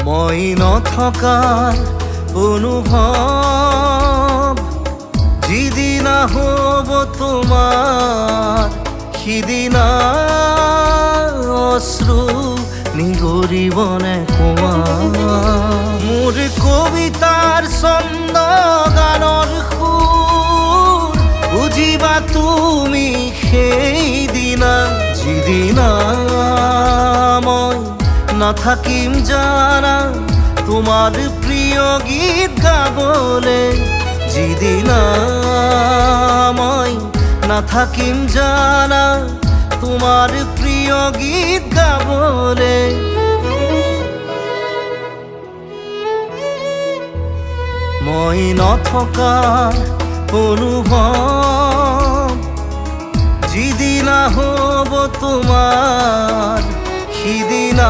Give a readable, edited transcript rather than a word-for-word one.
মই নথকাৰ অনুভৱ যিদিনা হ'ব তোমাৰ সিদিনা অশ্ৰু নিগৰিবনে কোৱা মোৰ কবিতাৰ ছন্দ গানৰ সুৰ বুজিবা তুমি সেইদিনা যিদিনা মই নাথাকিম জানা তোমাৰ প্ৰিয় গীত গাবলে যিদিনা মই নাথাকিম জানা তোমাৰ প্ৰিয় গীত গাবলে মই নথকাৰ অনুভৱ যিদিনা হ'ব তোমাৰ সিদিনা